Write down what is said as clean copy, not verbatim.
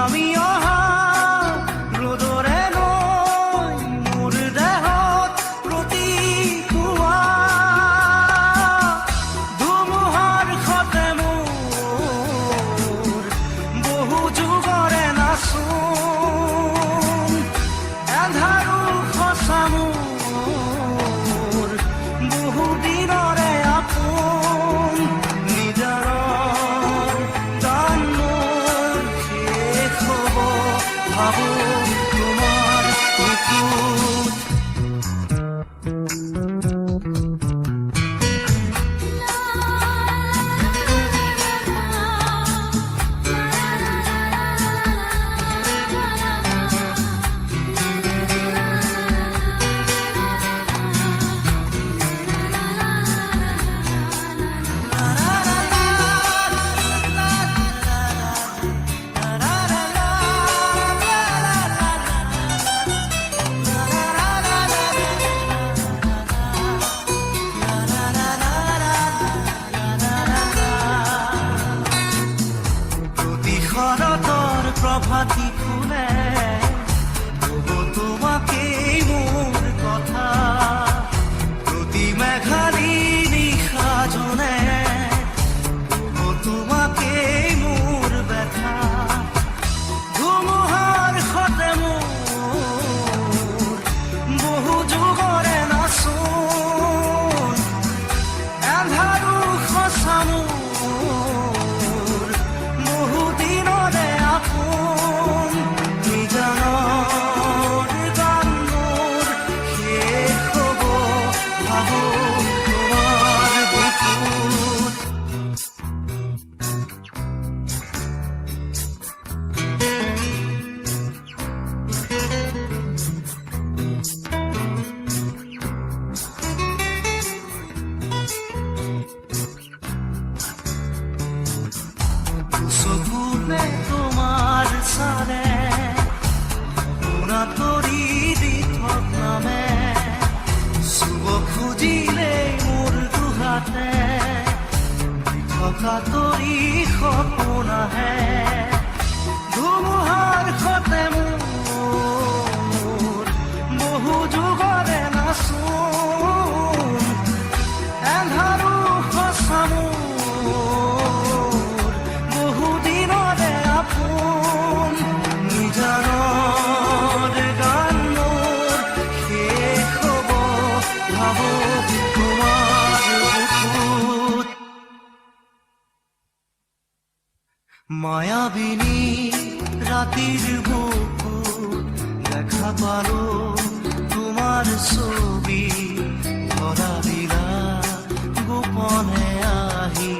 নামি অহা ৰ'দৰে নৈ মোৰ দেহত প্ৰতিপুৱা ধুমুহাৰ সতে মোৰ বহু যুগৰে নাচোন এন্ধাৰো সঁচা মোৰ বহু দিনৰে আপোন নিজৰ গান মোৰ শেষ হ'ব ভাবো তোমাৰ বুকুত শৰতৰ প্ৰভাতী ফুলে ক'ব তোমাকেই মোৰ কথা প্ৰতি মেঘালী নিশা জোনে ক'ব তোমাকেই মোৰ ব্যথা ধুমুহাৰ সতে মোৰ বহু যুগৰে নাচোন এন্ধাৰো সঁচা মোৰ বহু দিনৰে আপোন নিজানৰ গান মোৰ শেষ হ'ব ভাবো তোমাৰ বুকুত চকুতে তোমাৰ চালে সপোনা তৰি দি থকামে চুব খুজিলেই মোৰ দুহাতে থকা তৰি সপোন আহে ধুমুহাৰ সতে মোৰ বহু যুগৰে নাচোন এন্ধাৰো সঁচা মোৰ বহু দিনৰে আপোন নিজানৰ গান মোৰ শেষ হ'ব ভাবো তোমাৰ বুকুত মায়াবিনী ৰাতিৰ বুকুত দেখা পালো তোমাৰ ছবি ধৰা দিলা গোপনে আহি